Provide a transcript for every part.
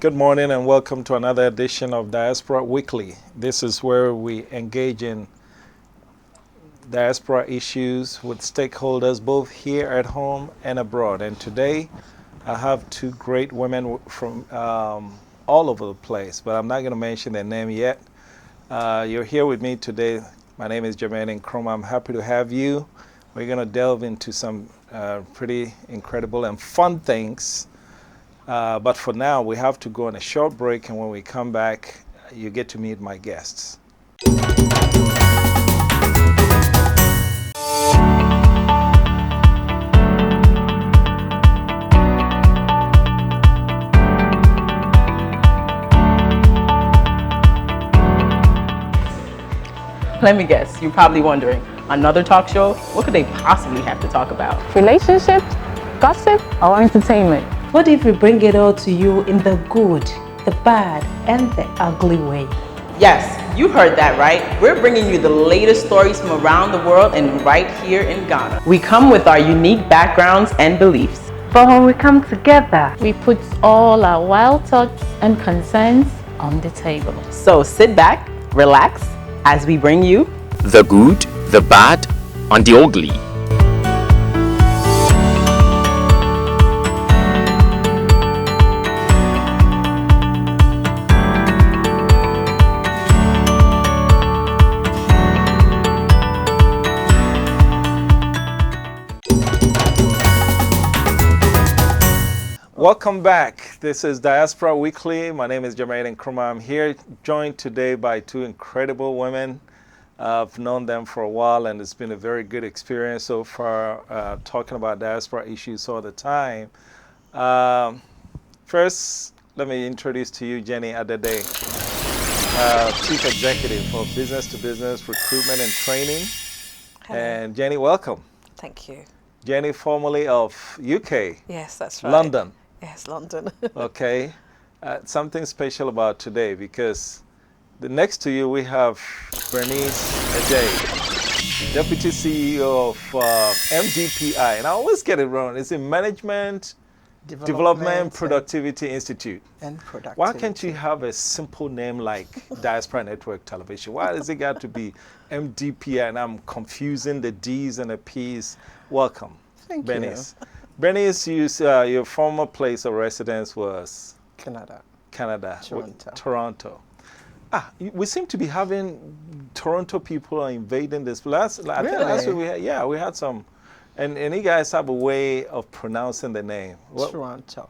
Good morning and welcome to another edition of Diaspora Weekly. This is where we engage in diaspora issues with stakeholders both here at home and abroad. And today I have two great women from all over the place, but I'm not going to mention their name yet. You're here with me today. My name is Jermaine Nkrumah. I'm happy to have you. We're going to delve into some pretty incredible and fun things. But for now, we have to go on a short break, and when we come back, you get to meet my guests. Let me guess, you're probably wondering, another talk show? What could they possibly have to talk about? Relationships, gossip, or entertainment? What if we bring it all to you in the good, the bad, and the ugly way? Yes, you heard that right. We're bringing you the latest stories from around the world and right here in Ghana. We come with our unique backgrounds and beliefs. But when we come together, we put all our wild thoughts and concerns on the table. So sit back, relax, as we bring you the good, the bad, and the ugly. Welcome back. This is Diaspora Weekly. My name is Jermaine Nkrumah. I'm here joined today by two incredible women. I've known them for a while, and it's been a very good experience so far talking about diaspora issues all the time. First, let me introduce to you Jenny Adede, Chief Executive of Business to Business Recruitment and Training. Hello. And Jenny, welcome. Thank you. Jenny, formerly of UK. Yes, that's right. London. Yes, London. Okay. Something special about today, because next to you we have Bernice Ajay, Deputy CEO of MDPI. And I always get it wrong. It's in Management Development Productivity Institute. And productivity. Why can't you have a simple name like Diaspora Network Television? Why does it got to be MDPI? And I'm confusing the D's and the P's. Welcome, Thank Bernice. Bernice, your former place of residence was? Canada. Toronto. We seem to be having Toronto people are invading this. I think last week we had some. And you guys have a way of pronouncing the name. Toronto.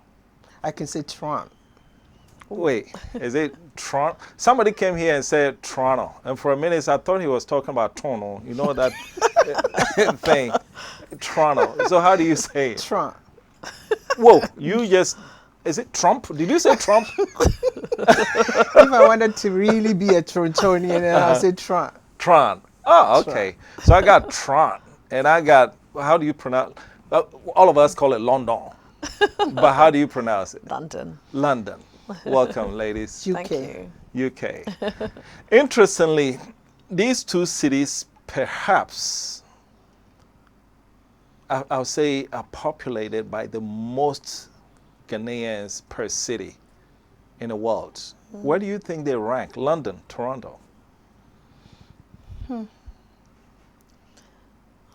I can say Toronto. Wait, is it Toronto? Somebody came here and said Toronto. And for a minute, I thought he was talking about Toronto. You know that thing? Toronto. So how do you say it? Toronto. Whoa, is it Trump? Did you say Trump? If I wanted to really be a Torontonian, I'll say Toronto. Tron. Oh, okay. So I got Tron. And I got, how do you pronounce? All of us call it London. But how do you pronounce it? London. London. Welcome, ladies. UK. Thank you. UK. Interestingly, these two cities perhaps, I'll say, are populated by the most Ghanaians per city in the world. Where do you think they rank? London, Toronto?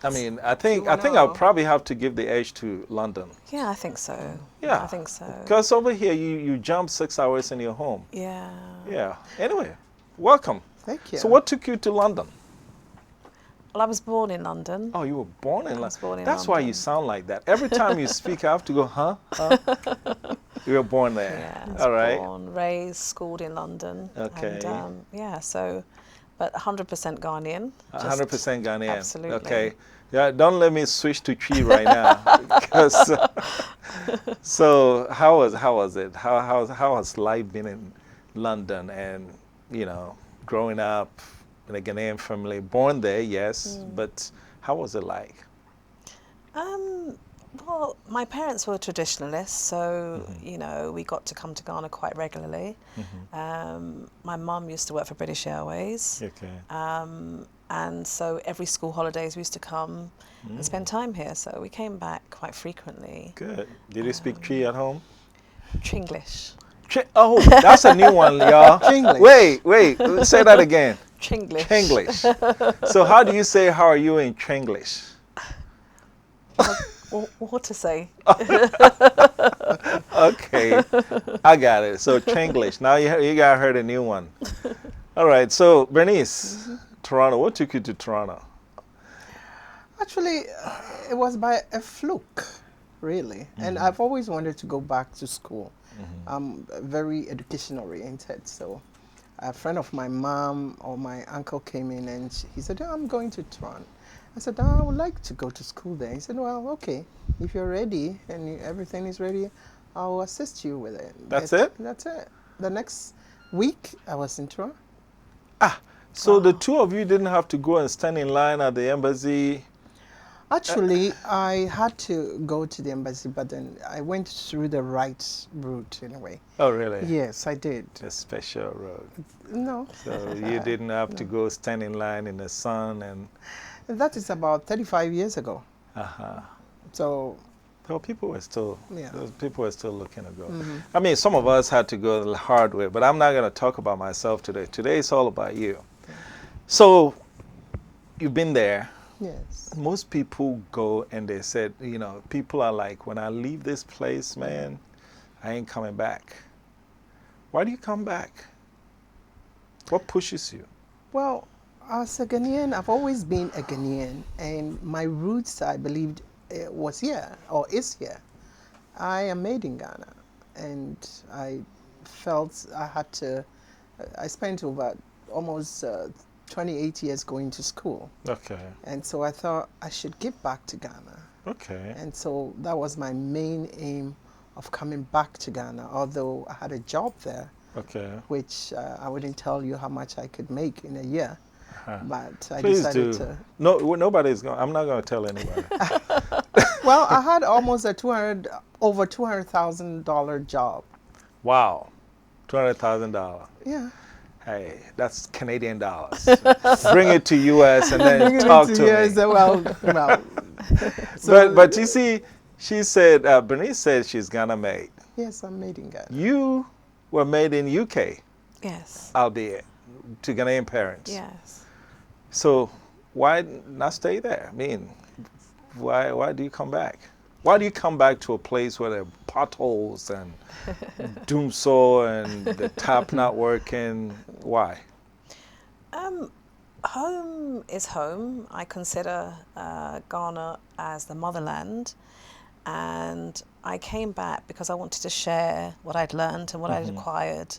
I mean, I think I'll probably have to give the edge to London. Yeah, I think so. Yeah. I think so. Because over here, you jump 6 hours in your home. Yeah. Yeah. Anyway, welcome. Thank you. So what took you to London? Well, I was born in London. Oh, you were born in I was London. born in That's why you London. sound like that. Every time you speak, I have to go, huh? You were born there. Yeah, I was All right. born, raised, schooled in London. Okay. And, yeah, so, but 100% Ghanaian. just 100% Ghanaian. Absolutely. Okay. Yeah, don't let me switch to Chi right now. Because, so how was it? How has life been in London and, you know, growing up in a Ghanaian family, born there, yes, but how was it like? Well, my parents were traditionalists, so, you know, we got to come to Ghana quite regularly. My mum used to work for British Airways. Okay. And so every school holidays we used to come and spend time here. So we came back quite frequently. Good. Did you speak Chi at home? Chinglish. Oh, that's a new one, y'all. Chinglish. Wait, say that again. Chinglish. Chinglish. So how do you say how are you in Chinglish? What to say? Okay, I got it. So Chinglish. Now you got heard a new one. All right. So Bernice, Toronto. What took you to Toronto? Actually, it was by a fluke, really. And I've always wanted to go back to school. I'm very education oriented. So a friend of my mom or my uncle came in and he said, oh, I'm going to Toronto. I said, oh, I would like to go to school there. He said, well, okay, if you're ready and everything is ready, I'll assist you with it. That's it? That's it. The next week, I was in Toronto. So the two of you didn't have to go and stand in line at the embassy? Actually, I had to go to the embassy, but then I went through the right route in a way. Oh, really? Yes, I did. A special road. No. So you didn't have to go stand in line in the sun and... That is about 35 years ago. So... Well, people were still, Yeah. those people were still looking to go. I mean, some of us had to go the hard way, but I'm not going to talk about myself today. Today it's all about you. So you've been there. Yes. Most people go and they said, you know, people are like, when I leave this place, man, I ain't coming back. Why do you come back? What pushes you? Well, as a Ghanaian, I've always been a Ghanaian, and my roots, I believed, was here, or is here. I am made in Ghana, and I felt I had to, I spent over almost 28 years going to school. Okay. And so I thought I should give back to Ghana. Okay. And so that was my main aim of coming back to Ghana, although I had a job there, Okay. which I wouldn't tell you how much I could make in a year. But I Please decided do. to. No, nobody's going. I'm not going to tell anybody. Well, I had almost a over $200,000 job. Wow, $200,000. Yeah. Hey, that's Canadian dollars. Bring it to US and then Bring it talk into to years, me. well. So, But you see, she said, Bernice said she's Ghana made. yes, I'm made in Ghana. You were made in UK, Yes. albeit to Ghanaian parents. Yes. So why not stay there? I mean, why do you come back? Why do you come back to a place where there are potholes and doomsday and the tap not working? Why? Home is home. I consider Ghana as the motherland, and I came back because I wanted to share what I'd learned and what I'd acquired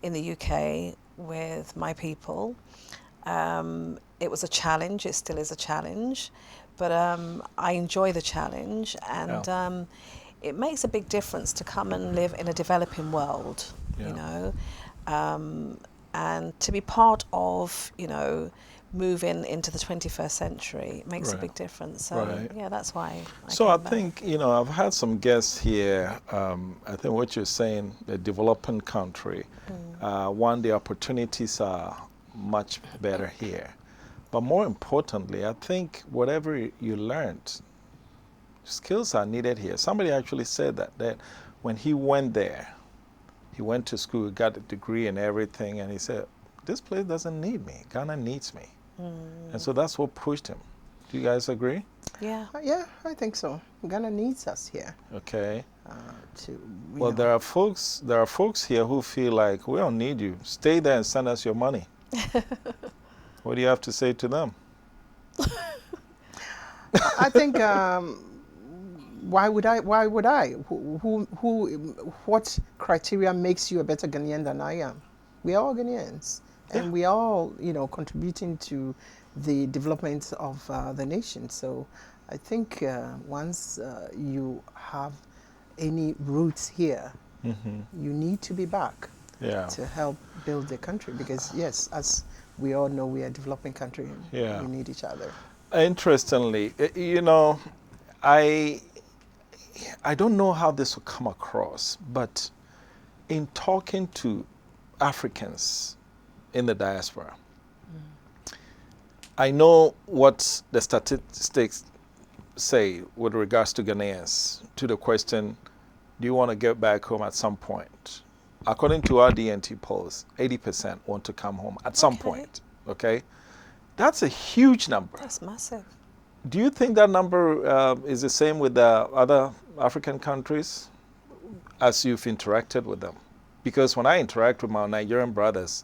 in the UK with my people. It was a challenge. It still is a challenge, but I enjoy the challenge, and it makes a big difference to come and live in a developing world, you know, and to be part of, you know, moving into the 21st century makes a big difference. So yeah, that's why. I think, you know, I've had some guests here. I think what you're saying, the developing country, one, the opportunities are much better here. But more importantly, I think whatever you learned, skills are needed here. Somebody actually said that when he went there, he went to school, got a degree and everything, and he said, this place doesn't need me. Ghana needs me. And so that's what pushed him. Do you guys agree? Yeah. Yeah, I think so. Ghana needs us here. Okay. To Well, there are folks here who feel like we don't need you. Stay there and send us your money. What do you have to say to them? I think why would I? What criteria makes you a better Ghanaian than I am? We are all Ghanaians, and we are all, contributing to the development of the nation. So I think once you have any roots here, you need to be back to help build the country. Because yes, as we all know, we are a developing country, and we need each other. Interestingly, I don't know how this will come across, but in talking to Africans in the diaspora, I know what the statistics say with regards to Ghanaians, to the question, do you want to get back home at some point? According to our DNT polls, 80% want to come home at some point, okay? That's a huge number. That's massive. Do you think that number is the same with the other African countries as you've interacted with them? Because when I interact with my Nigerian brothers,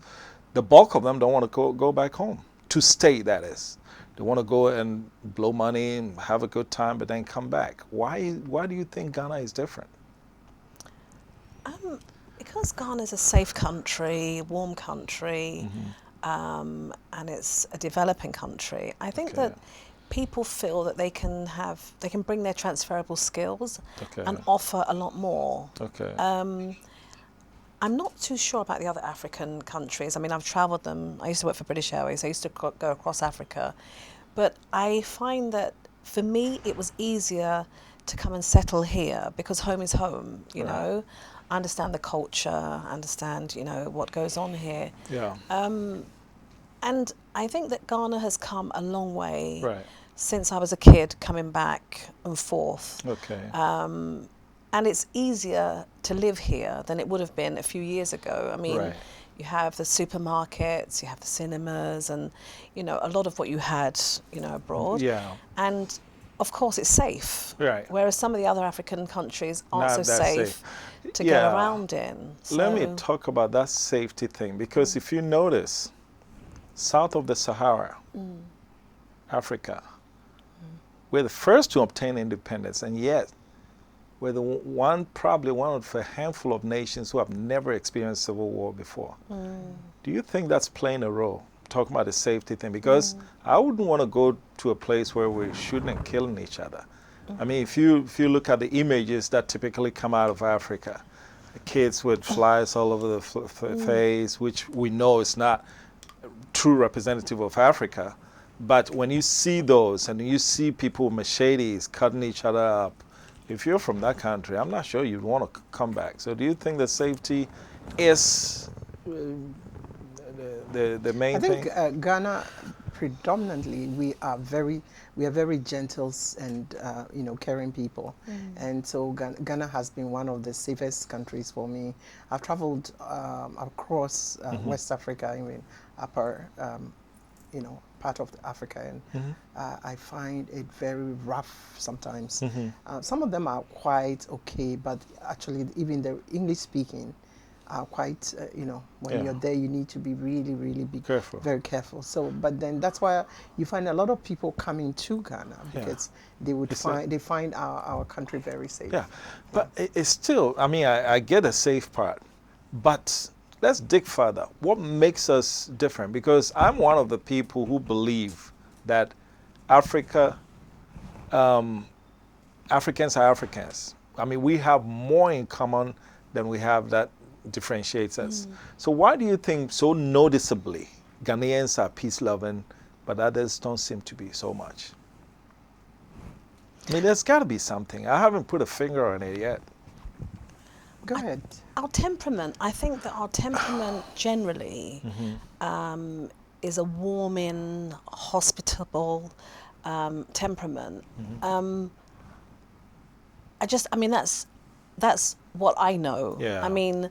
the bulk of them don't want to go back home, to stay, that is. They want to go and blow money and have a good time, but then come back. Why do you think Ghana is different? Because Ghana is a safe country, warm country, and it's a developing country. I think that people feel that they can bring their transferable skills and offer a lot more. I'm not too sure about the other African countries. I mean, I've traveled them. I used to work for British Airways. I used to go across Africa. But I find that for me, it was easier to come and settle here because home is home, you know. I understand the culture, I understand, what goes on here. And I think that Ghana has come a long way since I was a kid, coming back and forth. And it's easier to live here than it would have been a few years ago. I mean, you have the supermarkets, you have the cinemas, and, a lot of what you had, abroad. And, of course, it's safe. Whereas some of the other African countries aren't so safe to get around in. So let me talk about that safety thing, because if you notice, south of the Sahara, Africa, we're the first to obtain independence, and yet we're probably one of a handful of nations who have never experienced civil war before. Do you think that's playing a role, talking about the safety thing? Because I wouldn't want to go to a place where we're shooting and killing each other. I mean, if you look at the images that typically come out of Africa, the kids with flies all over the face, which we know is not true representative of Africa. But when you see those and you see people with machetes cutting each other up, if you're from that country, I'm not sure you'd want to come back. So do you think that safety is the main thing? I think Ghana, predominantly, we are very gentle and caring people, and so Ghana has been one of the safest countries for me. I've traveled across West Africa, even upper, part of Africa, and I find it very rough sometimes. Some of them are quite okay, but actually even the English speaking are quite, when you're there, you need to be really, really very careful. So, but then that's why you find a lot of people coming to Ghana, because they find our country very safe. But it's still, I mean, I get the safe part, but let's dig further. What makes us different? Because I'm one of the people who believe that Africans are Africans. I mean, we have more in common than we have that differentiates us. So why do you think so noticeably Ghanaians are peace-loving, but others don't seem to be so much? I mean, there's got to be something. I haven't put a finger on it yet. Go ahead. Our temperament, I think that our temperament generally is a warming, hospitable temperament. That's what I know. I mean,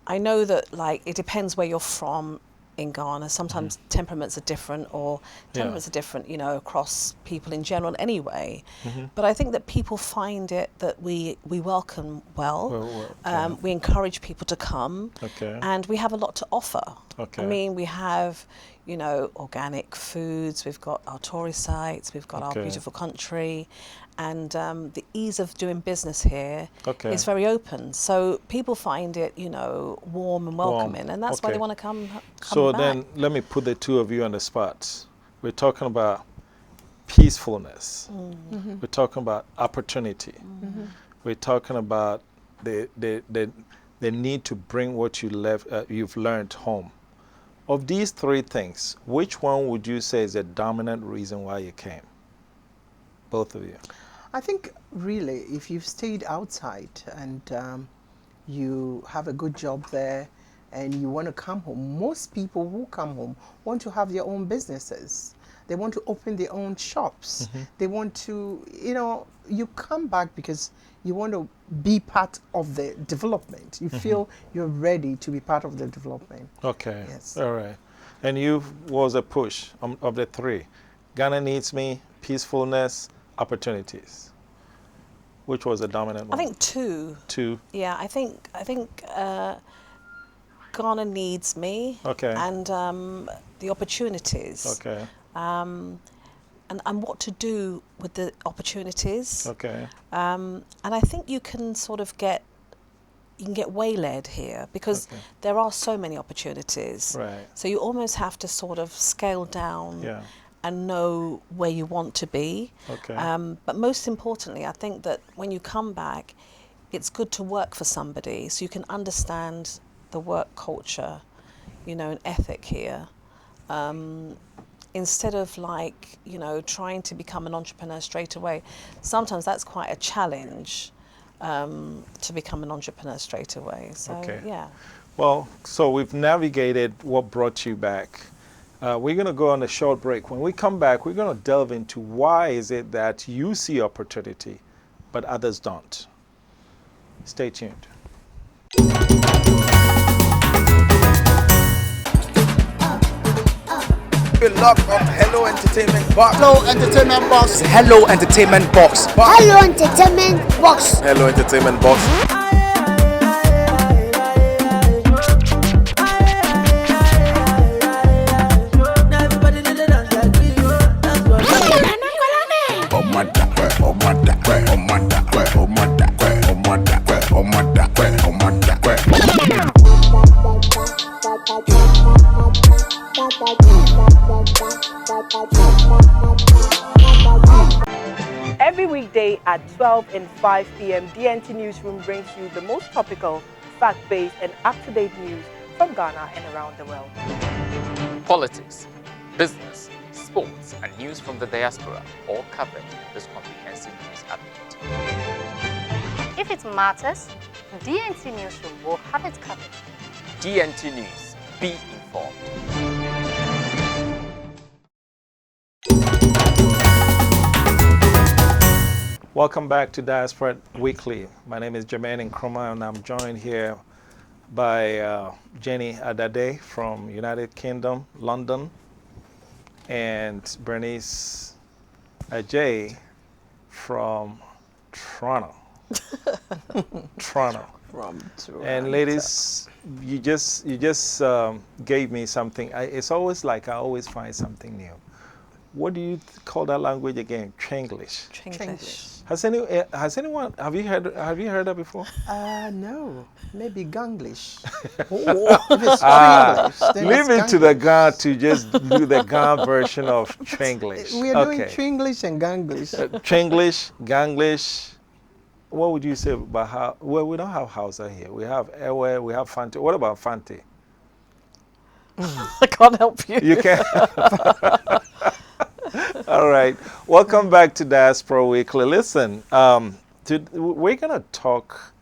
I know that, like, it depends where you're from. in Ghana. Sometimes temperaments are different, or temperaments are different, you know, across people in general anyway. But I think that people find it that we welcome well. We encourage people to come, and we have a lot to offer. I mean, we have, you know, organic foods, we've got our tourist sites, we've got our beautiful country, and the ease of doing business here is very open. So people find it, you know, warm and welcoming, and that's why they want to come so back. then let me put the two of you on the spot. We're talking about peacefulness. We're talking about opportunity. We're talking about the need to bring what you've learned home. Of these three things, which one would you say is a dominant reason why you came? Both of you. I think really, if you've stayed outside and you have a good job there and you want to come home, most people who come home want to have their own businesses. They want to open their own shops. They want to, you know, you come back because you want to be part of the development. You feel you're ready to be part of the development. Okay. Yes. All right. And you was a push of the three. Ghana needs me, peacefulness, opportunities. Which was the dominant one? I think two. Two. Yeah, I think Ghana needs me. And the opportunities. And what to do with the opportunities. And I think you can sort of get waylaid here because there are so many opportunities. So you almost have to sort of scale down and know where you want to be. But most importantly, I think that when you come back, it's good to work for somebody so you can understand the work culture, you know, and ethic here. Instead of like, you know, trying to become an entrepreneur straight away. Sometimes that's quite a challenge to become an entrepreneur straight away. So, yeah. Well, so we've navigated what brought you back. We're going to go on a short break. When we come back, we're going to delve into why is it that you see opportunity, but others don't. Stay tuned. Lock on Hello Entertainment Box. Hello Entertainment Box. Hello Entertainment Box. Hello Entertainment Box. Hello Entertainment Box. Every weekday at 12 and 5 p.m., DNT Newsroom brings you the most topical, fact-based and up-to-date news from Ghana and around the world. Politics, business, sports, and news from the diaspora all covered in this comprehensive news update. If it matters, DNT Newsroom will have it covered. DNT News. Be informed. Welcome back to Diaspora Weekly. My name is Jermaine Nkrumah, and I'm joined here by Jenny Adade from United Kingdom, London, and Bernice Ajay from Toronto. Toronto. From Toronto. And ladies, you just gave me something. It's always like I always find something new. What do you call that language again? Chinglish. Chinglish. Has anyone have you heard that before? No, maybe Ganglish. Leave it to the Ga to just do the Ga version of Chinglish. We are doing Chinglish and Ganglish. Chinglish, Ganglish. What would you say about how? Well, we don't have Hausa here. We have Ewe, we have Fante. What about Fante? I can't help you. You can't. All right. Welcome back to Diaspora Weekly. Listen, we're going to talk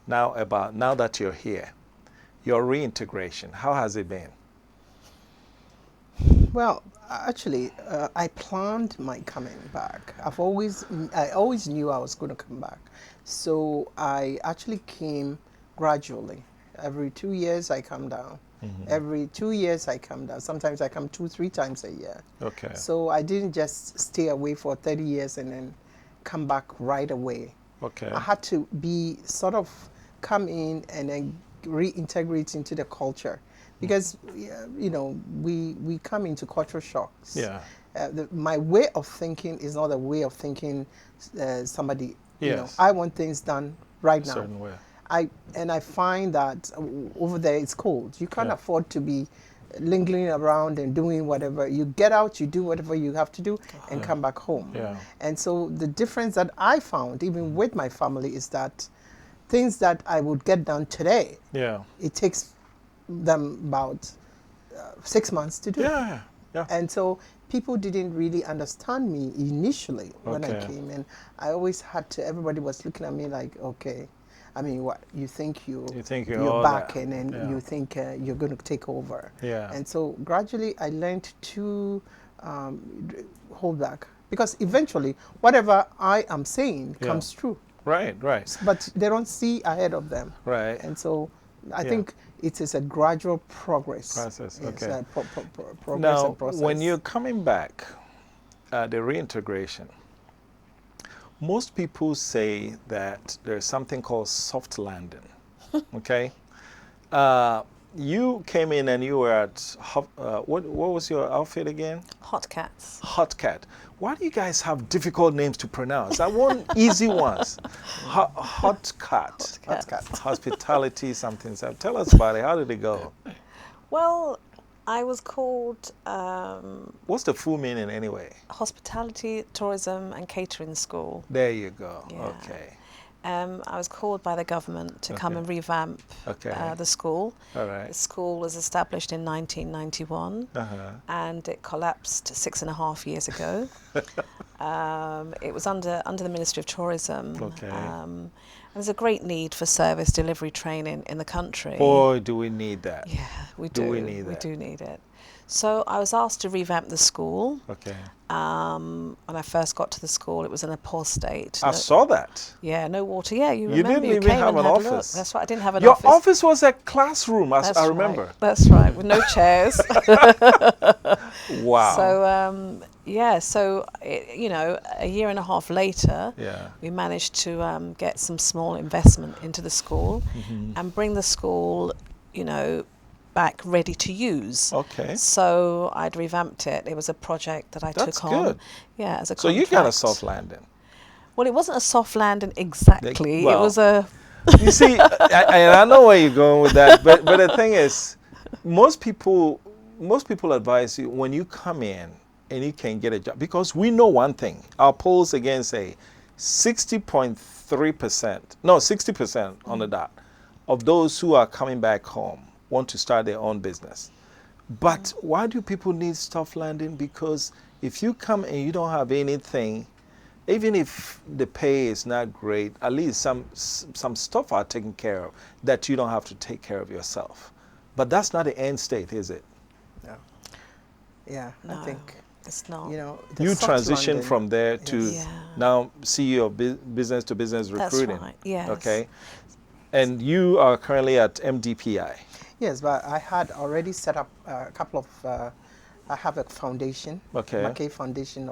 now about, now that you're here, your reintegration. How has it been? Well, actually, I planned my coming back. I always knew I was going to come back. So I actually came gradually. Every 2 years I come down. Every 2 years I come down. Sometimes I come 2-3 times a year. Okay. So I didn't just stay away for 30 years and then come back right away. Okay. I had to be sort of come in and then reintegrate into the culture, because you know, we come into cultural shocks. Yeah. My way of thinking is not a way of thinking somebody. Yes. You know, I want things done right now. Certain way. I find that over there it's cold. You can't Yeah. afford to be lingering around and doing whatever. You get out, you do whatever you have to do, and come back home. Yeah. And so the difference that I found, even with my family, is that things that I would get done today, Yeah. it takes them about 6 months to do. Yeah. Yeah. And so people didn't really understand me initially when I Okay. came in. I always had to, everybody was looking at me like, okay, I mean, what, you think you're all back that. and then Yeah. you think you're going to take over. Yeah. And so gradually I learned to hold back, because eventually whatever I am saying comes true. Right, right. But they don't see ahead of them. Right. And so I think it is a gradual progress. Process, It's okay. a progress Now, and process. when you're coming back, the reintegration, most people say that there's something called soft landing. Okay? You came in and you were at, what was your outfit again? Hot Cats. Hot Cat. Why do you guys have difficult names to pronounce? I want easy ones. Hot Cat. Hot Cat. Hospitality something. So tell us about it. How did it go? Well, I was called What's the full meaning anyway? Hospitality, Tourism and Catering School. There you go. Yeah. Okay. I was called by the government to come Okay. and revamp the school. All right. The school was established in 1991 and it collapsed 6.5 years ago. It was under the Ministry of Tourism. Okay. There's a great need for service delivery training in the country. Boy, do we need that. Yeah, we do. We need that. We do need it. So I was asked to revamp the school. Okay. When I first got to the school, it was in a poor state. I saw that. Yeah, no water. Yeah, you You remember. didn't You even came have and an had a look. office. That's right. I didn't have an Your office. office was a classroom, as That's I right. remember. That's right, with no chairs. Wow. So you know, a year and a half later, Yeah. we managed to get some small investment into the school and bring the school, you know, back ready to use. Okay. So I'd revamped it. It was a project that I That's took on. good. Yeah, as a So you got a contract. soft landing. Well, it wasn't a soft landing exactly. Well, it was a. You see, I know where you're going with that, but the thing is, most people advise you when you come in and you can get a job, because we know one thing. Our polls again say 60% on the dot of those who are coming back home want to start their own business. But why do people need soft landing? Because if you come and you don't have anything, even if the pay is not great, at least some stuff are taken care of that you don't have to take care of yourself. But that's not the end state, is it? No. Yeah, No, I think it's not. you know, the You soft transition landing- from there to Yes. Yeah. now CEO of business to business That's recruiting. right, yes. Okay. And you are currently at MDPI. Yes, but I had already set up a couple of. I have a foundation, Okay. McKay Foundation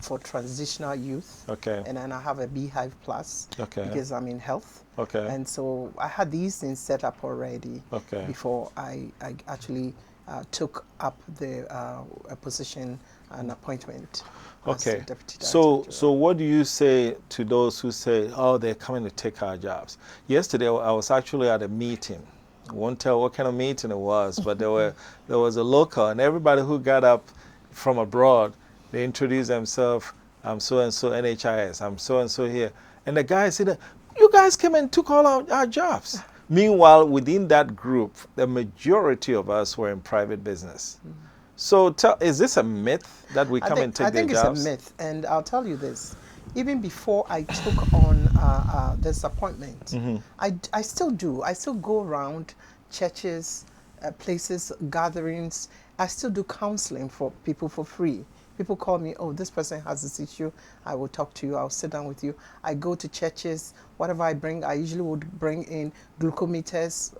for Transitional Youth. Okay. And then I have a Beehive Plus. Okay. Because I'm in health. Okay. And so I had these things set up already. Okay. Before I actually took up a position, an appointment. As Okay. the Deputy So Director. what do you say to those who say, oh, they're coming to take our jobs? Yesterday, I was actually at a meeting. I won't tell what kind of meeting it was, but there was a local, and everybody who got up from abroad, they introduced themselves. I'm so-and-so NHIS. I'm so-and-so here. And the guy said, you guys came and took all our jobs. Meanwhile, within that group, the majority of us were in private business. So is this a myth that we come and take their jobs? I think it's a myth, and I'll tell you this. Even before I took on this appointment, I still do. I still go around churches, places, gatherings. I still do counseling for people for free. People call me, oh, this person has this issue. I will talk to you. I'll sit down with you. I go to churches. Whatever I bring, I usually would bring in glucometers,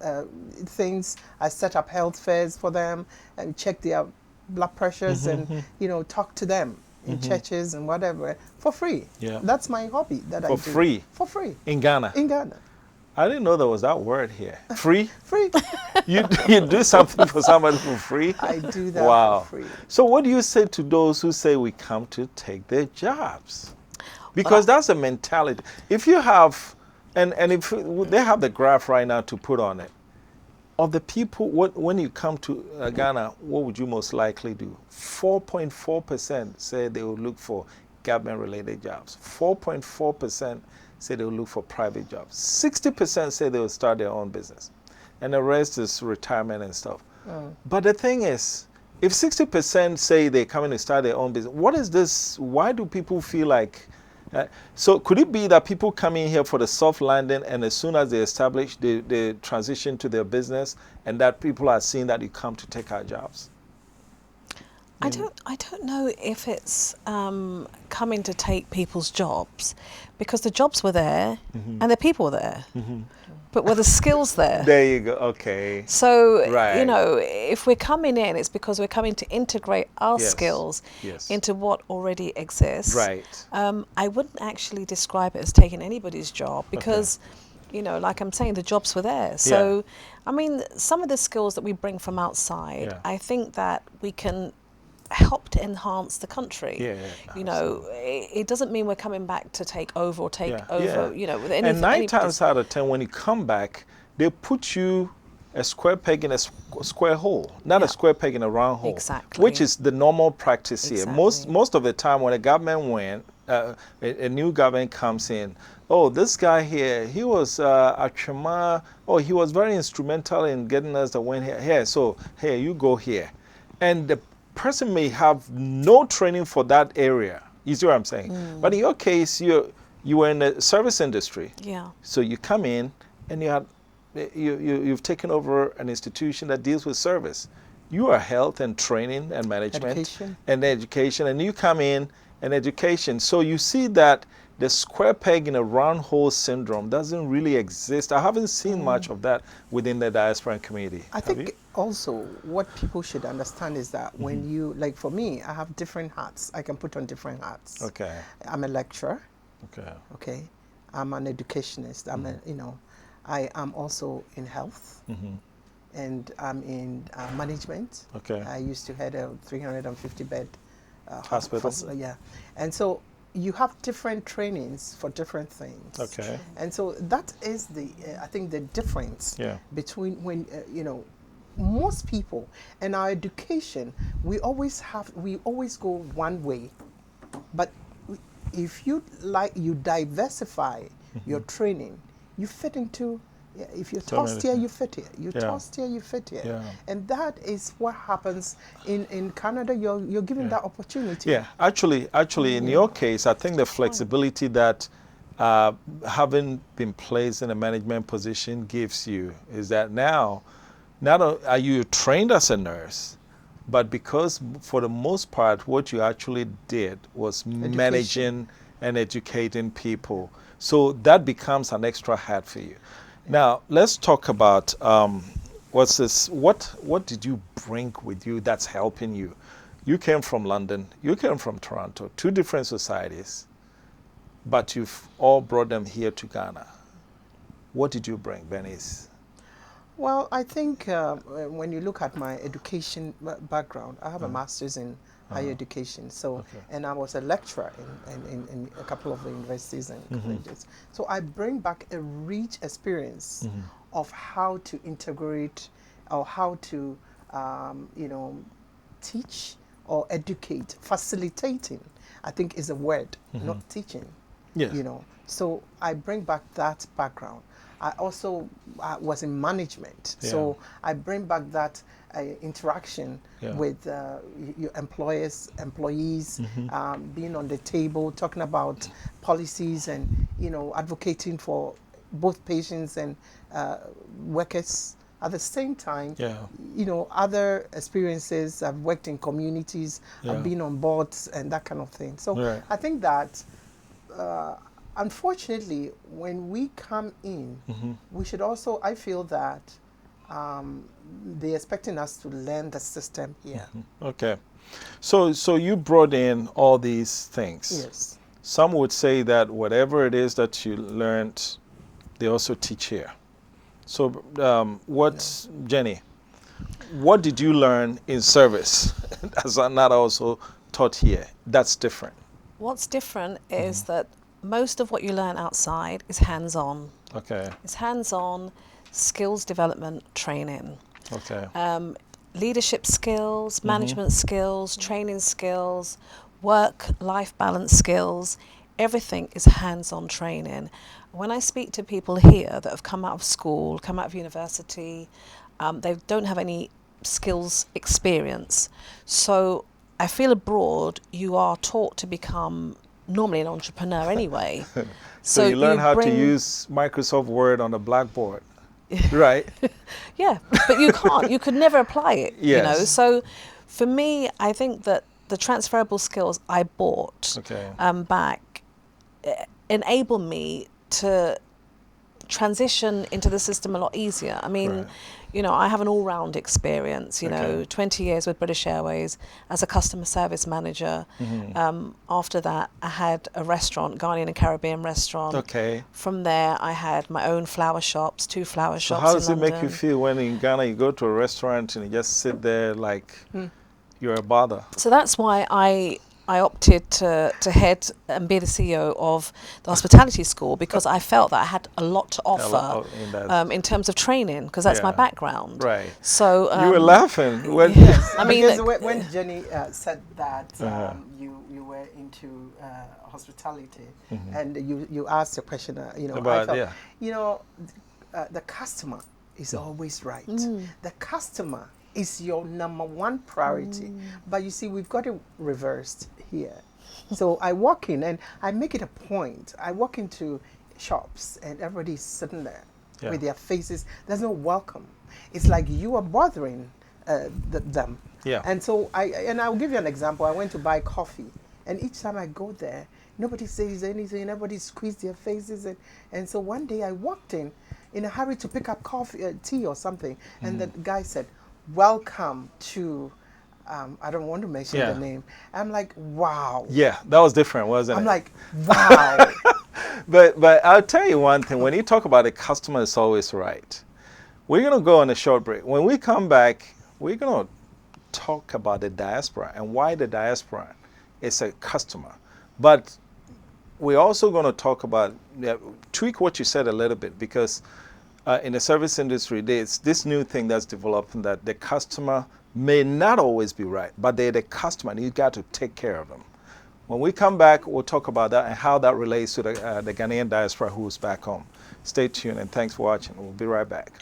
things. I set up health fairs for them and check their blood pressures and, you know, talk to them in churches and whatever for free. Yeah. That's my hobby that I do. For free? For free. In Ghana? In Ghana. I didn't know there was that word here. Free? Free. You do something for somebody for free? I do that wow. for free. So what do you say to those who say we come to take their jobs? Because that's a mentality. If you have, and if they have the graph right now to put on it, of the people, when you come to Ghana, what would you most likely do? 4.4% say they would look for government-related jobs. 4.4% say they will look for private jobs. 60% say they will start their own business. And the rest is retirement and stuff. But the thing is, if 60% say they're coming to start their own business, what is this? Why do people feel like... so could it be that people come in here for the soft landing and as soon as they establish, they transition to their business and that people are seeing that you come to take our jobs? I don't know if it's coming to take people's jobs, because the jobs were there and the people were there, but were the skills there? There you go. Okay. So right. you know, if we're coming in, it's because we're coming to integrate our skills into what already exists. Right. I wouldn't actually describe it as taking anybody's job, because you know, like I'm saying, the jobs were there. So I mean, some of the skills that we bring from outside, I think that we can help to enhance the country. You know, it doesn't mean we're coming back to take over or take over, you know, with anything. And 9 times out of 10, when you come back, they put you a square peg in a square hole, not a square peg in a round hole. Exactly. Which is the normal practice here. Most of the time when a government went, a new government comes in, oh, this guy here, he was at Nkrumah, oh, he was very instrumental in getting us that went here. So, here, you go here. And the person may have no training for that area. You see what I'm saying? But in your case, you were in the service industry. So you come in and you've taken over an institution that deals with service. You are health and training and management and education, and you come in and education. So you see that the square peg in a round hole syndrome doesn't really exist. I haven't seen much of that within the diaspora community. I think also what people should understand is that when you, like for me, I have different hats. I can put on different hats. Okay. I'm a lecturer. Okay. Okay. I'm an educationist. I'm a, you know, I am also in health. And I'm in management. Okay. I used to head a 350-bed hospital. Yeah. And so you have different trainings for different things. Okay. And so that is the, I think, the difference between when, you know, most people in our education, we always go one way. But if you diversify your training, you fit into, if you're tossed here, you fit here. You're tossed here, you fit here. And that is what happens in Canada. You're given that opportunity. Yeah, actually, in your case, I think the flexibility that having been placed in a management position gives you is that now, not are you trained as a nurse, but because for the most part, what you actually did was managing and educating people. So that becomes an extra hat for you. Now, let's talk about what's this? What did you bring with you that's helping you? You came from London, you came from Toronto, 2 different societies, but you've all brought them here to Ghana. What did you bring, Bernice? Well, I think when you look at my education background, I have a master's in higher education. So, and I was a lecturer in a couple of the universities and colleges. So I bring back a rich experience of how to integrate or how to, you know, teach or educate. Facilitating, I think, is a word, not teaching. You know, so I bring back that background. I also was in management, so I bring back that interaction with your employees, being on the table, talking about policies and, you know, advocating for both patients and workers at the same time, Yeah. you know, other experiences. I've worked in communities, Yeah. I've been on boards and that kind of thing. So Right. I think that, unfortunately, when we come in, we should also, I feel that they're expecting us to learn the system here. Okay. So you brought in all these things. Yes. Some would say that whatever it is that you learned, they also teach here. So Jenny, what did you learn in service that's not also taught here? That's different. What's different is that most of what you learn outside is hands-on. Okay. It's hands-on, skills development training. Okay. Leadership skills, management skills, training skills, work-life balance skills, everything is hands-on training. When I speak to people here that have come out of school, come out of university, they don't have any skills experience. So I feel abroad you are taught to become normally an entrepreneur anyway. So you learn how to use Microsoft Word on a blackboard, right? Yeah, but you can't. You could never apply it, Yes. you know. So for me, I think that the transferable skills I bought back enable me to transition into the system a lot easier. I mean, you know, I have an all-round experience, you know, 20 years with British Airways as a customer service manager. After that, I had a restaurant, Ghanaian and Caribbean restaurant. Okay. From there, I had my own flower shops, 2 flower shops in How does it London. make you feel when in Ghana you go to a restaurant and you just sit there like you're a bother? So that's why I opted to head and be the CEO of the hospitality school, because I felt that I had a lot to offer in terms of training, because that's my background. Right. So you were laughing when I mean, because when Jenny said that you were into hospitality, and you asked a question, you know, about, I felt, you know, the customer is always right. The customer is your #1 priority. But you see, we've got it reversed here. So I walk in and I make it a point. I walk into shops and everybody's sitting there with their faces. There's no welcome. It's like you are bothering them. Yeah. And so I'll give you an example. I went to buy coffee, and each time I go there, nobody says anything. Everybody squeezes their faces, and so one day I walked in a hurry to pick up coffee, tea or something, and the guy said, "Welcome to," I don't want to mention the name. I'm like, wow. Yeah, that was different, wasn't it? I'm like, wow. But I'll tell you one thing. When you talk about the customer is always right. We're going to go on a short break. When we come back, we're going to talk about the diaspora and why the diaspora is a customer. But we're also going to talk about, tweak what you said a little bit, because in the service industry, there's this new thing that's developing that the customer may not always be right, but they're the customer and you got to take care of them. When we come back, we'll talk about that and how that relates to the Ghanaian diaspora who's back home. Stay tuned and thanks for watching. We'll be right back.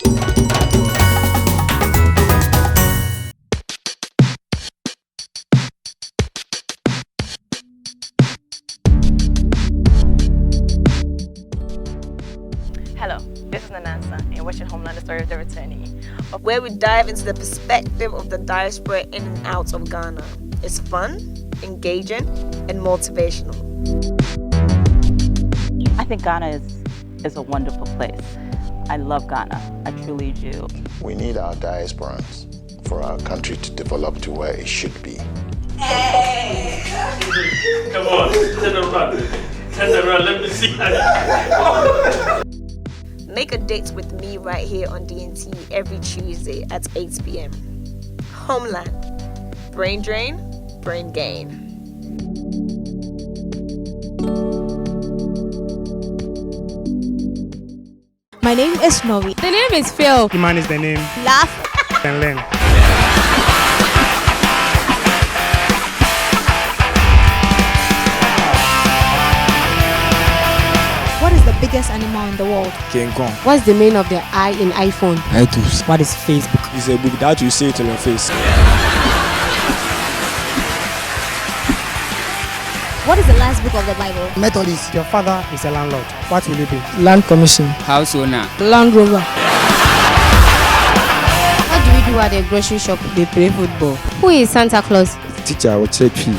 Hello, this is Nanansa, and you're watching Homeland: The Story of the Returnee, where we dive into the perspective of the diaspora in and out of Ghana. It's fun, engaging, and motivational. I think Ghana is a wonderful place. I love Ghana. I truly do. We need our diasporans for our country to develop to where it should be. Hey! Come on, turn around. Turn around, let me see. Make a date with me right here on DNT every Tuesday at 8 p.m. Homeland. Brain drain, brain gain. My name is Novi. The name is Phil. Iman is the name. Laugh and learn. What is the biggest animal in the world? King Kong. What's the meaning of the I in iPhone? iTunes. What is Facebook? It's a book that you say to your face. What is the last book of the Bible? Methodist. Your father is a landlord. What will you be? Land Commission. House owner. Land Rover. people at the grocery shop, they play football. Who is Santa Claus? Teacher, I will check you.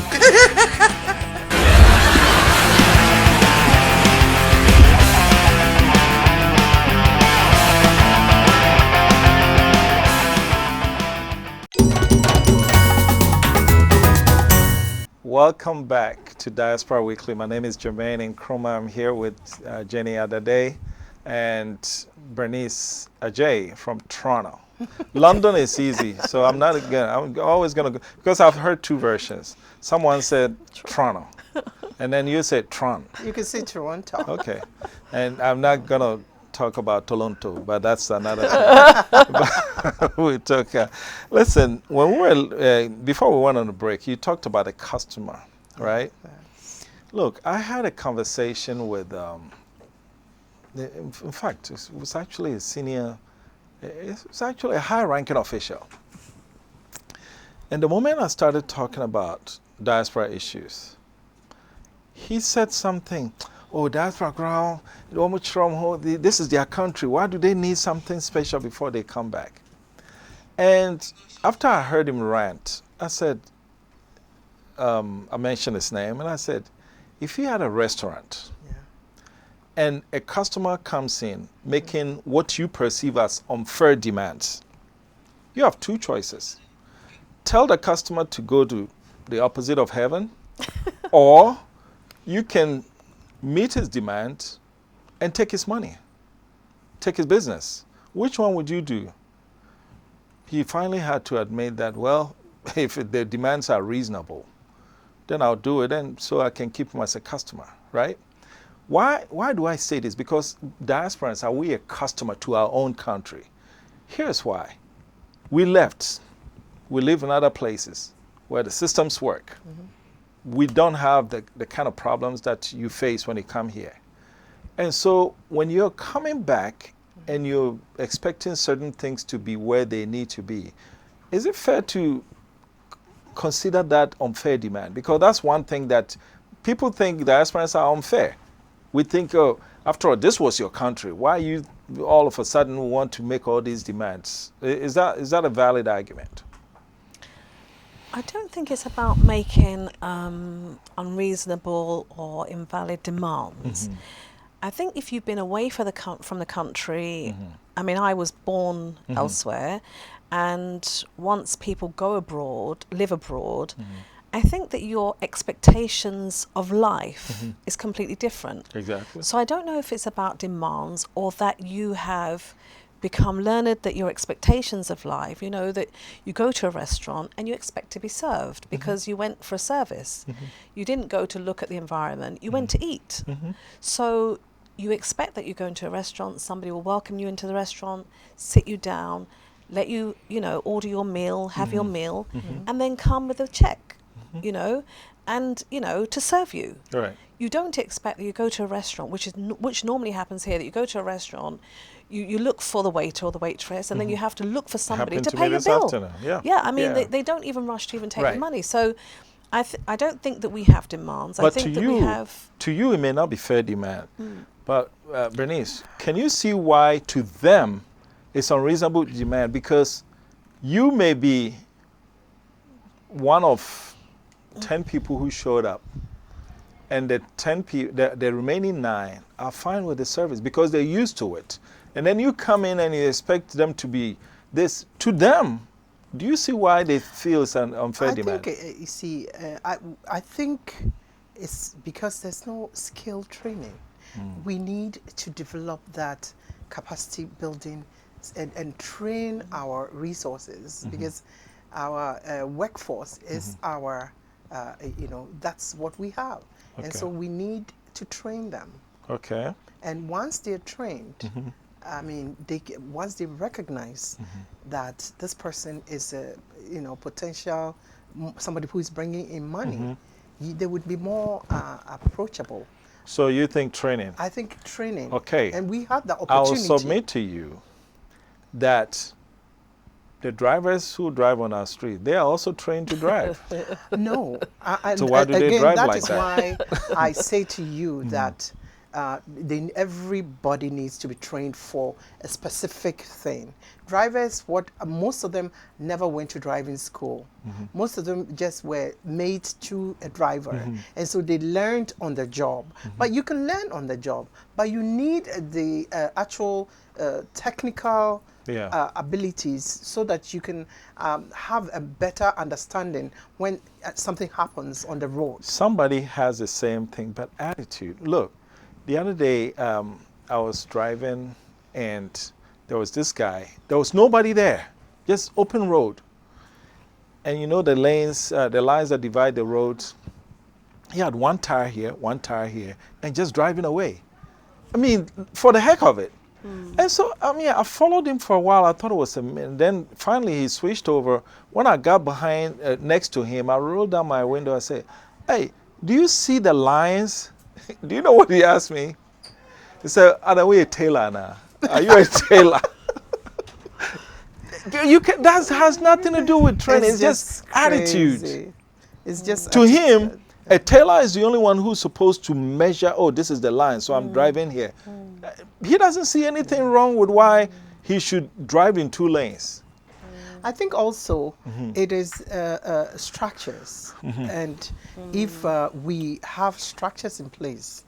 Welcome back to Diaspora Weekly. My name is Jermaine Nkrumah. I'm here with Jenny Adade and Bernice Ajay from Toronto. London is easy, so I'm always gonna go, because I've heard two versions. Someone said Toronto, and then you said Tron. You can say Toronto. Okay, and I'm not gonna talk about Toronto, but that's another thing. We talk. Listen, when we were before we went on the break, you talked about a customer, right? Yes. Look, I had a conversation with. In fact, it was actually a senior. It was actually a high-ranking official. And the moment I started talking about diaspora issues, he said something. Oh, diaspora ground, this is their country. Why do they need something special before they come back? And after I heard him rant, I said, I mentioned his name, and I said, if he had a restaurant and a customer comes in making what you perceive as unfair demands, you have two choices. Tell the customer to go to the opposite of heaven, or you can meet his demand and take his money, take his business. Which one would you do? He finally had to admit that, well, if the demands are reasonable, then I'll do it, and so I can keep him as a customer, right? Why do I say this? Because diasporans, are we a customer to our own country? Here's why. We left. We live in other places where the systems work. Mm-hmm. We don't have the kind of problems that you face when you come here. And so when you're coming back and you're expecting certain things to be where they need to be, is it fair to consider that unfair demand? Because that's one thing that people think diasporans are unfair. We think, oh, after all, this was your country. Why you all of a sudden want to make all these demands? Is that a valid argument? I don't think it's about making unreasonable or invalid demands. Mm-hmm. I think if you've been away from the country, mm-hmm. I mean, I was born mm-hmm. elsewhere, and once people go abroad, live abroad, mm-hmm. I think that your expectations of life mm-hmm. is completely different. Exactly. So I don't know if it's about demands or that you have become learned, that your expectations of life, you know, that you go to a restaurant and you expect to be served because mm-hmm. you went for a service. Mm-hmm. You didn't go to look at the environment, you mm-hmm. went to eat. Mm-hmm. So you expect that you go into a restaurant, somebody will welcome you into the restaurant, sit you down, let you, order your meal, have mm-hmm. your meal, mm-hmm. and then come with a check, mm-hmm. and, to serve you. Right. You don't expect that you go to a restaurant, which normally happens here, that you go to a restaurant, you look for the waiter or the waitress, and mm-hmm. then you have to look for somebody to pay your bill. Yeah, I mean, They don't even rush to even take the money. So I don't think that we have demands. But I think that we have... To you, it may not be fair demand. Mm. But Bernice, can you see why to them it's unreasonable demand? Because you may be one of 10 people who showed up, and the 10 people, the remaining 9 are fine with the service because they're used to it. And then you come in and you expect them to be this. To them, do you see why they feel it's an unfair demand? I think it's because there's no skill training. Mm. We need to develop that capacity building and train our resources, mm-hmm. because our workforce is mm-hmm. our, that's what we have. Okay. And so we need to train them. Okay. And once they're trained, mm-hmm. I mean, once they recognize mm-hmm. that this person is a, potential, somebody who is bringing in money, mm-hmm. They would be more approachable. So you think training? I think training. Okay. And we have the opportunity. I'll submit to you that the drivers who drive on our street, they are also trained to drive. No. So why do they drive like that? That is why I say to you mm-hmm. that everybody needs to be trained for a specific thing. Drivers, most of them never went to driving school. Most of them just were made to a driver, and so they learned on the job. But you can learn on the job, but you need the actual technical abilities so that you can have a better understanding when something happens on the road. Somebody has the same thing, but attitude. Look, the other day I was driving and there was this guy. There was nobody there, just open road. And you know the lanes, the lines that divide the roads, he had one tire here, and just driving away. I mean, for the heck of it. And so, I mean, I followed him for a while. I thought it was a minute. Then finally he switched over. When I got behind, next to him, I rolled down my window. I said, "Hey, do you see the lines?" Do you know what he asked me? He said, "Are we a tailor now? Are you a tailor?" That has nothing to do with training. It's just attitude. It's just to him. A tailor is the only one who's supposed to measure, oh, this is the line, so I'm driving here. He doesn't see anything wrong with why he should drive in 2 lanes. I think also it is structures. And if we have structures in place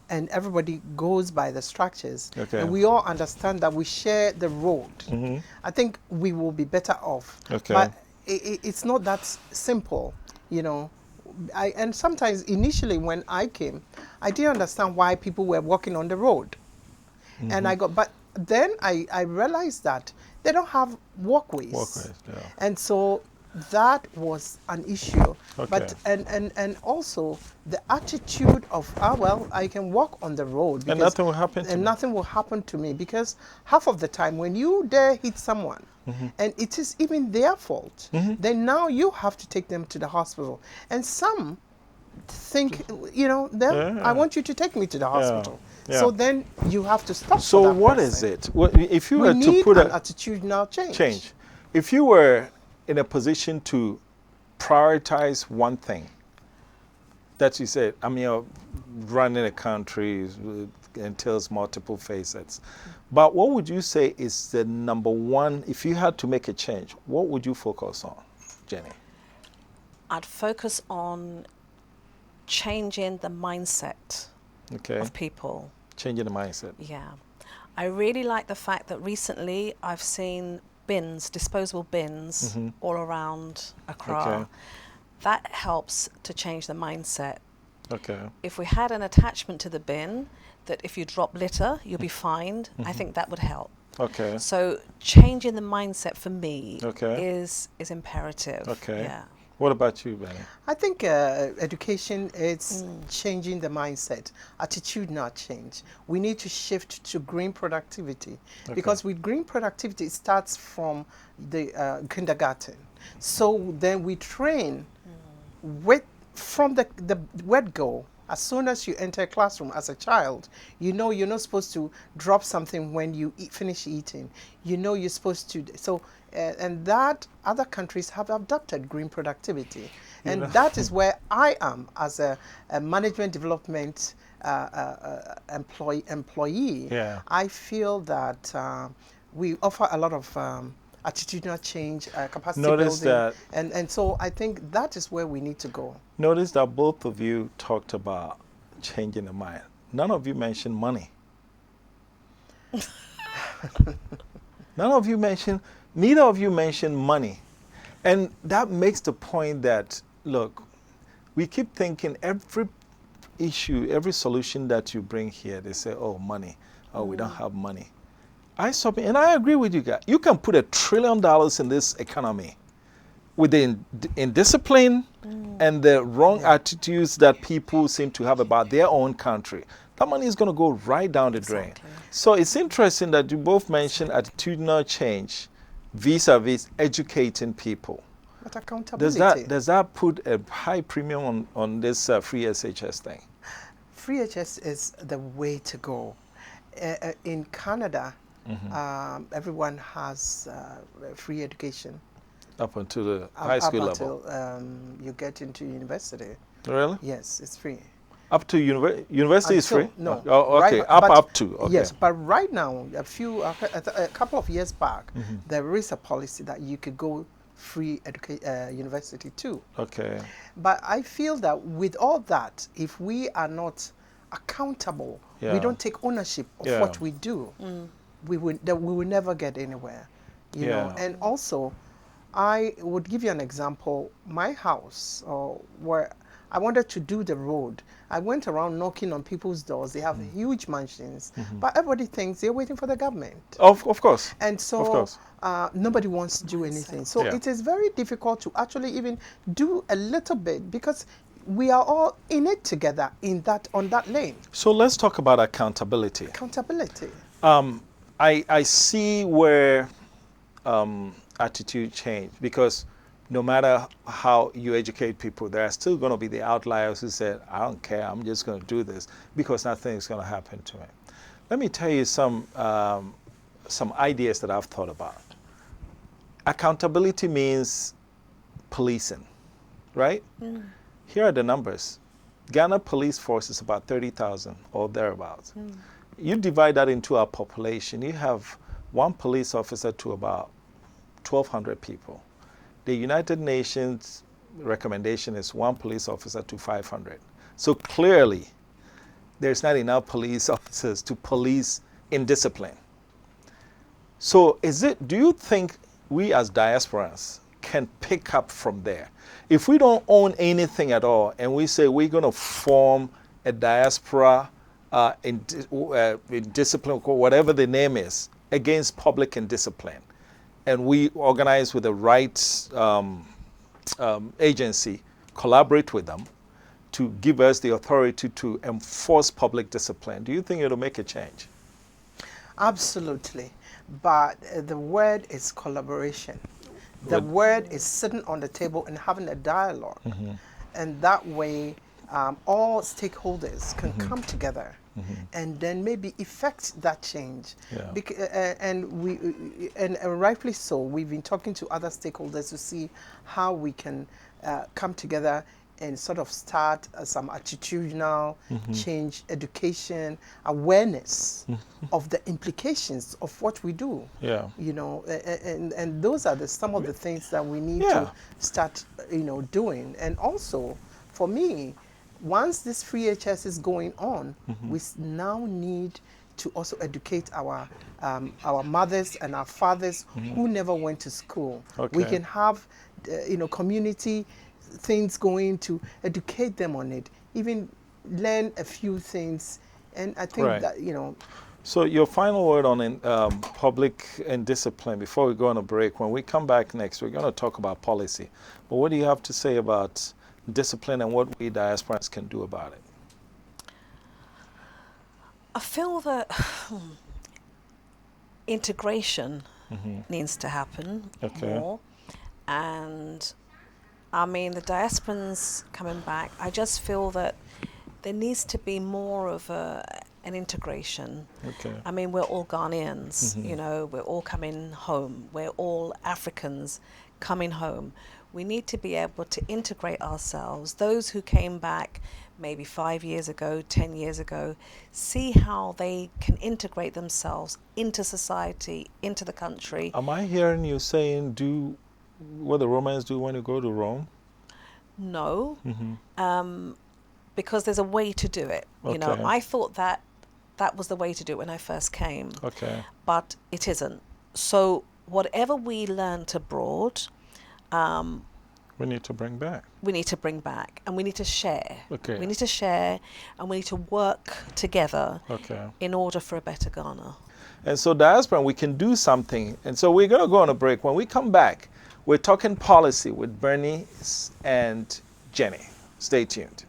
and everybody goes by the structures and we all understand that we share the road, I think we will be better off. But it's not that simple, you know. And sometimes initially when I came, I didn't understand why people were walking on the road. And but then I realized that they don't have walkways. And so that was an issue. But and also the attitude of, well, I can walk on the road and nothing will happen to me. And nothing will happen to me, because half of the time when you dare hit someone and it is even their fault, then now you have to take them to the hospital. And some think, you know, I want you to take me to the hospital. So then you have to stop. So what is it? If you were to put an attitudinal change. If you were in a position to prioritize one thing that you said, I mean, running a country entails multiple facets. But what would you say is the number one, if you had to make a change, what would you focus on, Jenny? I'd focus on changing the mindset of people. Changing the mindset. Yeah. I really like the fact that recently I've seen bins, disposable bins, all around Accra. That helps to change the mindset. If we had an attachment to the bin, that if you drop litter, you'll be fined, I think that would help. So changing the mindset for me is imperative. Yeah. What about you, Benny? I think education is changing the mindset, attitudinal change. We need to shift to green productivity, because with green productivity, it starts from the kindergarten. So then we train from the word go. As soon as you enter a classroom as a child, you know you're not supposed to drop something when you finish eating. You know you're supposed to. So, and that other countries have adopted green productivity. And that is where I am as a management development employee. I feel that we offer a lot of attitudinal change, capacity building. And so I think that is where we need to go. Notice that both of you talked about changing the mind. None of you mentioned money. Neither of you mentioned money. And that makes the point that, look, we keep thinking every issue, every solution that you bring here, they say, oh, money. Oh, we don't have money. And I agree with you guys. You can put $1 trillion in this economy with the indiscipline and the wrong attitudes that people seem to have about their own country. That money is going to go right down the drain. So it's interesting that you both mentioned attitudinal change vis-a-vis educating people. But accountability. Does that put a high premium on this free SHS thing? Free HS is the way to go. In Canada, everyone has free education. Up until the high school level? Up until you get into university. Really? Yes, it's free. Up to university is free? No. Oh, okay. Right, up to. Okay. Yes, but right now, a couple of years back, there is a policy that you could go free university too. Okay. But I feel that with all that, if we are not accountable, we don't take ownership of what we do, we will never get anywhere. You know. And also, I would give you an example. My house, where I wanted to do the road, I went around knocking on people's doors. They have huge mansions, but everybody thinks they're waiting for the government. Of course. And so of course. Nobody wants to do anything. So it is very difficult to actually even do a little bit, because we are all in it together on that lane. So let's talk about accountability. Accountability. I see where attitude change, because no matter how you educate people, there are still going to be the outliers who said, I don't care, I'm just going to do this because nothing is going to happen to me. Let me tell you some ideas that I've thought about. Accountability means policing, right? Here are the numbers. Ghana police force is about 30,000 or thereabouts. You divide that into our population, you have one police officer to about 1,200 people. The United Nations recommendation is one police officer to 500. So clearly, there's not enough police officers to police indiscipline. So do you think we as diasporans can pick up from there? If we don't own anything at all and we say we're going to form a diaspora in discipline, whatever the name is, against public indiscipline, and we organize with the right agency, collaborate with them to give us the authority to enforce public discipline, do you think it'll make a change? Absolutely. But the word is collaboration. The word is sitting on the table and having a dialogue. And that way, all stakeholders can come together and then maybe effect that change. And rightfully so, we've been talking to other stakeholders to see how we can come together and sort of start some attitudinal change, education, awareness of the implications of what we do. You know, and those are some of the things that we need to start, doing. And also, for me, once this free HS is going on, we now need to also educate our mothers and our fathers who never went to school. We can have, community things going to educate them on it, even learn a few things. And I think that, So your final word on public and discipline before we go on a break. When we come back next, we're going to talk about policy. But what do you have to say about discipline and what we diasporans can do about it? I feel that integration needs to happen more. And I mean, the diasporans coming back, I just feel that there needs to be more of an integration. I mean, we're all Ghanaians, we're all coming home. We're all Africans coming home. We need to be able to integrate ourselves. Those who came back maybe 5 years ago, 10 years ago, see how they can integrate themselves into society, into the country. Am I hearing you saying do what the Romans do when you go to Rome? No, because there's a way to do it. I thought that was the way to do it when I first came. But it isn't. So whatever we learnt abroad, we need to bring back. We need to bring back, and we need to share. We need to share, and we need to work together in order for a better Ghana. And so diaspora, we can do something. And so we're going to go on a break. When we come back, we're talking policy with Bernie and Jenny. Stay tuned.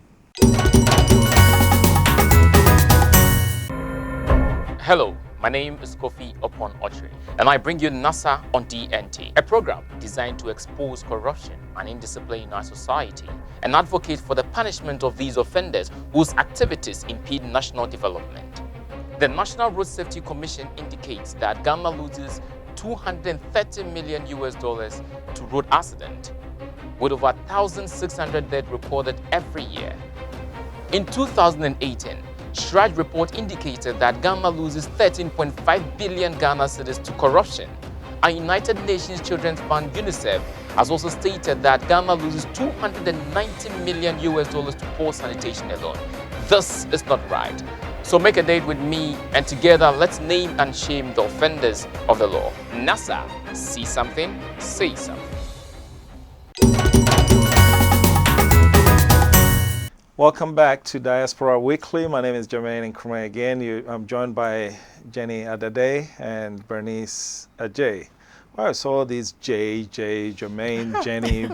Hello, my name is Kofi Opon Ochre, and I bring you NASA on DNT, a program designed to expose corruption and indiscipline in our society and advocate for the punishment of these offenders whose activities impede national development. The National Road Safety Commission indicates that Ghana loses $230 million to road accident, with over 1,600 deaths recorded every year. In 2018, Shraj report indicated that Ghana loses 13.5 billion Ghana cedis to corruption. And United Nations Children's Fund UNICEF has also stated that Ghana loses $290 million to poor sanitation alone. This is not right. So make a date with me, and together let's name and shame the offenders of the law. NASA, see something, say something. Welcome back to Diaspora Weekly. My name is Jermaine Nkrumah again. I'm joined by Jenny Adade and Bernice Ajay. Well, I saw these Jermaine, Jenny,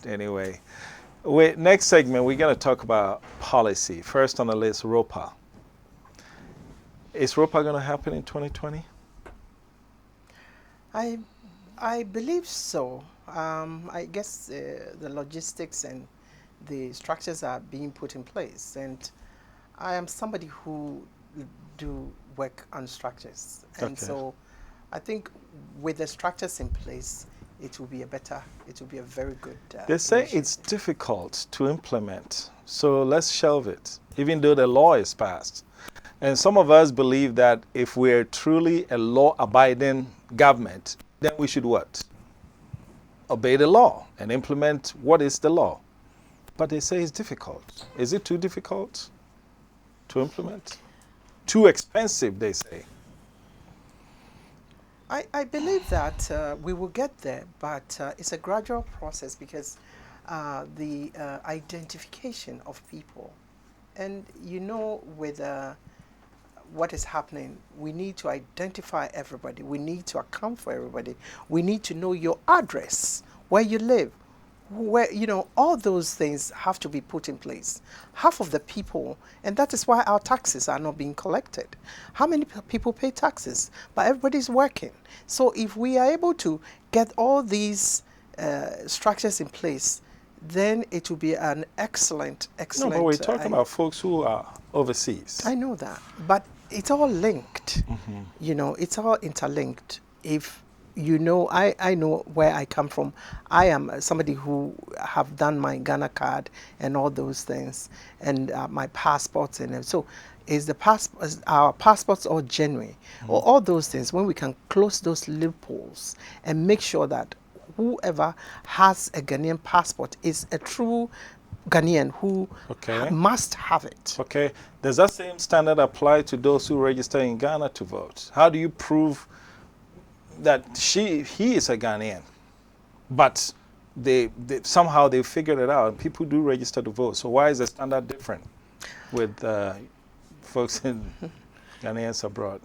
anyway. Next segment, we're going to talk about policy. First on the list, ROPA. Is ROPA going to happen in 2020? I believe so. I guess the logistics and the structures are being put in place, and I am somebody who do work on structures, and so I think with the structures in place, it will be a very good They say initiative. it's difficult to implement, so let's shelve it, even though the law is passed. And some of us believe that if we're truly a law-abiding government, then we should what? Obey the law and implement what is the law. But they say it's difficult. Is it too difficult to implement? Too expensive, they say. I believe that we will get there, but it's a gradual process because the identification of people, and with what is happening, we need to identify everybody. We need to account for everybody. We need to know your address, where you live, where, all those things have to be put in place. Half of the people, and that is why our taxes are not being collected. How many people pay taxes? But everybody's working. So if we are able to get all these structures in place, then it will be an excellent. No, but we're talking about folks who are overseas. I know that, but it's all linked. It's all interlinked. If I know where I come from. I am somebody who have done my Ghana card and all those things, and my passports, and so is our passports all genuine, or all those things. When we can close those loopholes and make sure that whoever has a Ghanaian passport is a true Ghanaian who must have it. Okay. Does that same standard apply to those who register in Ghana to vote? How do you prove that he is a Ghanaian, but they somehow they figured it out? People do register to vote. So why is the standard different with folks in Ghanaians abroad?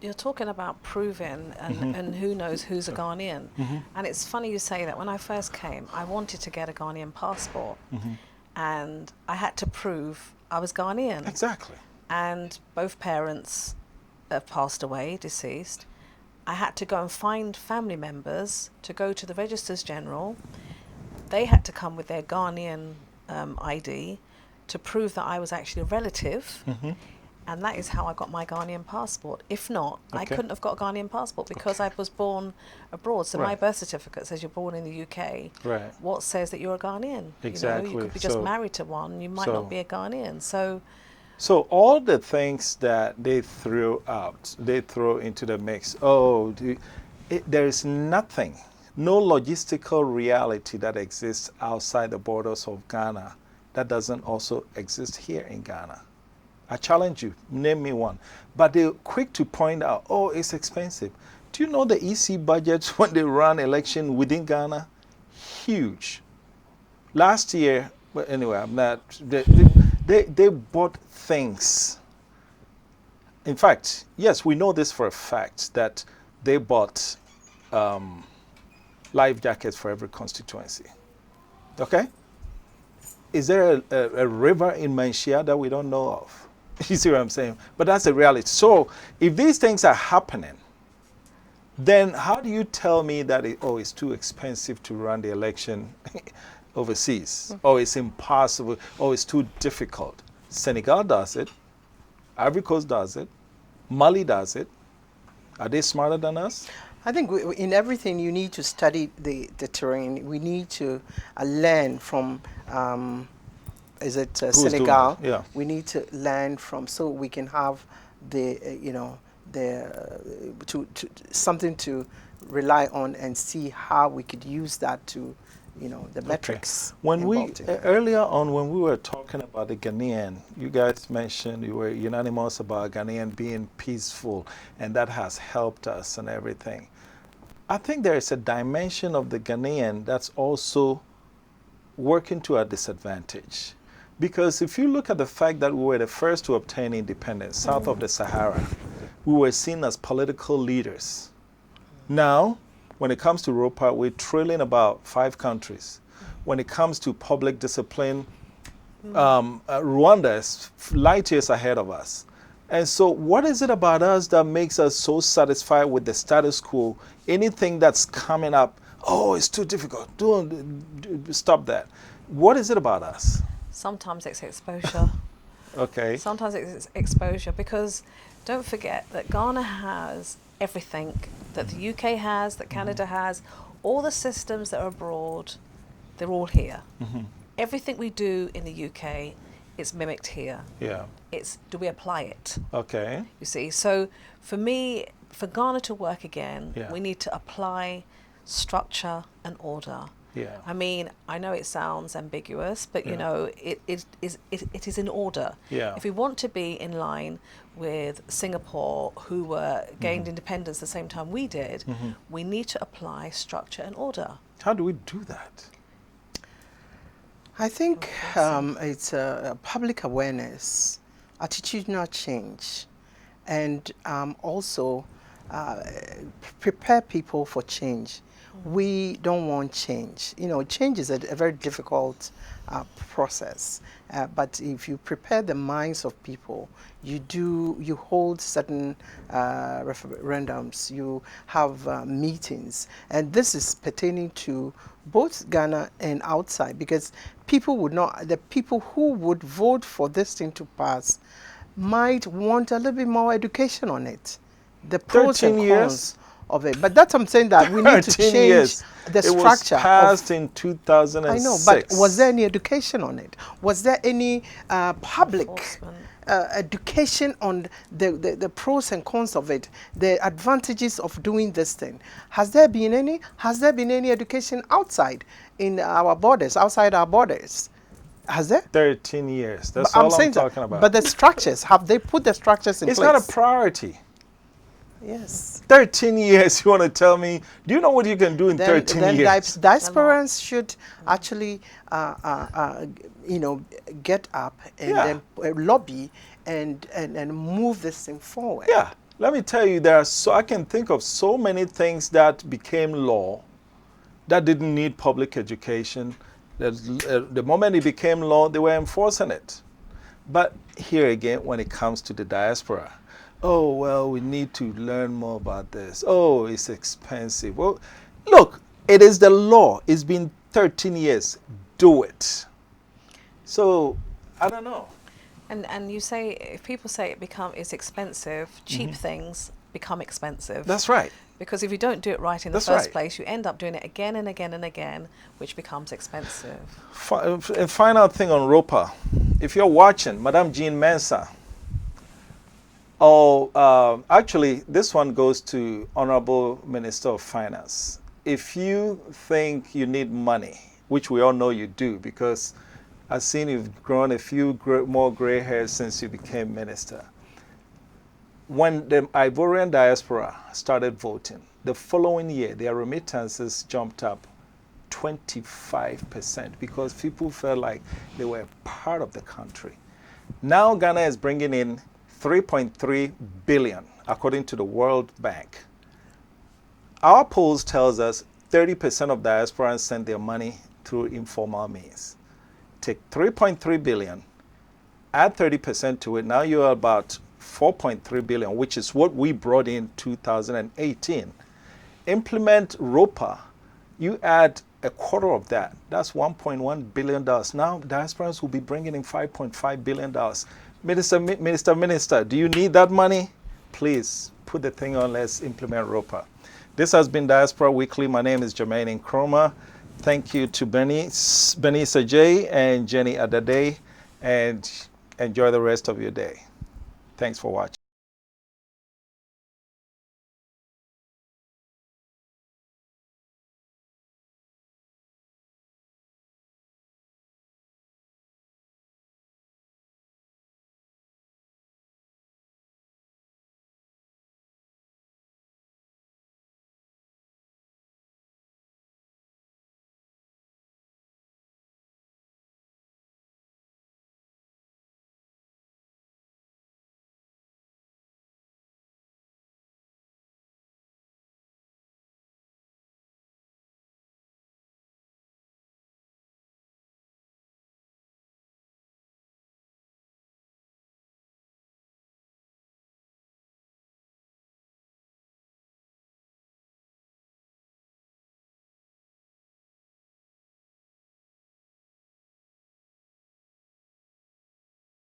You're talking about proving and who knows who's a Ghanaian. And it's funny you say that. When I first came, I wanted to get a Ghanaian passport, and I had to prove I was Ghanaian. Exactly. And both parents have passed away, deceased. I had to go and find family members to go to the Registers General. They had to come with their Ghanaian ID to prove that I was actually a relative. And that is how I got my Ghanaian passport. If not, I couldn't have got a Ghanaian passport because I was born abroad. So my birth certificate says you're born in the UK. Right. What says that you're a Ghanaian? Exactly. You could be just married to one. You might not be a Ghanaian. So all the things that they throw into the mix, there is nothing, no logistical reality that exists outside the borders of Ghana that doesn't also exist here in Ghana. I challenge you, name me one. But they're quick to point out, it's expensive. Do you know the EC budgets when they run election within Ghana? Huge. Last year, but anyway, I'm not... They bought things. In fact, yes, we know this for a fact, that they bought life jackets for every constituency. Okay? Is there a river in Manshia that we don't know of? You see what I'm saying? But that's the reality. So if these things are happening, then how do you tell me that it's too expensive to run the election overseas? It's impossible, it's too difficult? Senegal does it. Ivory Coast does it. Mali does it. Are they smarter than us? I think in everything you need to study the terrain. We need to learn from is it Who's doing Senegal? it? Yeah. We need to learn from, so we can have the something to rely on and see how we could use that to, the metrics. When we involved in it. earlier on, when we were talking about the Ghanaian, you guys mentioned you were unanimous about Ghanaian being peaceful, and that has helped us and everything. I think there is a dimension of the Ghanaian that's also working to our disadvantage. Because if you look at the fact that we were the first to obtain independence south of the Sahara, we were seen as political leaders. Now, when it comes to ROPA, we're trailing about 5 countries. When it comes to public discipline, Rwanda is light years ahead of us. And so what is it about us that makes us so satisfied with the status quo? Anything that's coming up, oh, it's too difficult. Stop that. What is it about us? Sometimes it's exposure. Okay. Sometimes it's exposure, because don't forget that Ghana has everything that the UK has, that Canada has. All the systems that are abroad, they're all here. Everything we do in the UK is mimicked here. Yeah. It's, do we apply it? Okay. You see, so for me, for Ghana to work again, Yeah. we need to apply structure and order. Yeah. I mean, I know it sounds ambiguous, but you know, it is in order. Yeah. If we want to be in line with Singapore, who were gained independence the same time we did, we need to apply structure and order. How do we do that? I think it's a public awareness, attitudinal change, and also prepare people for change. We don't want change. Change is a very difficult process. But if you prepare the minds of people, you hold certain referendums, you have meetings, and this is pertaining to both Ghana and outside, because the people who would vote for this thing to pass might want a little bit more education on it, the pros and cons of it. But that's what I'm saying, that we need to change the structure. It was passed in 2006. I know, but was there any education on it? Was there any public education on the pros and cons of it, the advantages of doing this thing? Has there been any? Has there been any education outside in our borders, outside our borders? Has there? 13 years. That's all I'm talking about. But the structures, have they put the structures in place? It's not a priority. Yes. 13 years, you want to tell me? Do you know what you can do in 13 years? Diasporans should actually, get up and then lobby and move this thing forward. Yeah. Let me tell you, I can think of so many things that became law that didn't need public education. The moment it became law, they were enforcing it. But here again, when it comes to the diaspora, oh, well, we need to learn more about this. Oh, it's expensive. Well, look, it is the law. It's been 13 years. Do it. So, I don't know. And you say, if people say it's expensive, cheap things become expensive. That's right. Because if you don't do it right in the first place, you end up doing it again and again and again, which becomes expensive. A final thing on ROPA. If you're watching, Madame Jean Mensah, actually, this one goes to Honorable Minister of Finance. If you think you need money, which we all know you do, because I've seen you've grown a few more gray hairs since you became minister. When the Ivorian diaspora started voting, the following year, their remittances jumped up 25% because people felt like they were part of the country. Now Ghana is bringing in 3.3 billion, according to the World Bank. Our polls tells us 30% of diasporans send their money through informal means. Take 3.3 billion, add 30% to it, now you're about 4.3 billion, which is what we brought in 2018. Implement ROPA, you add a quarter of that. That's $1.1 billion. Now diasporans will be bringing in $5.5 billion. Minister, do you need that money? Please put the thing on. Let's implement ROPA. This has been Diaspora Weekly. My name is Jermaine Nkrumah. Thank you to Benny Sajay and Jenny Adade. and enjoy the rest of your day. Thanks for watching.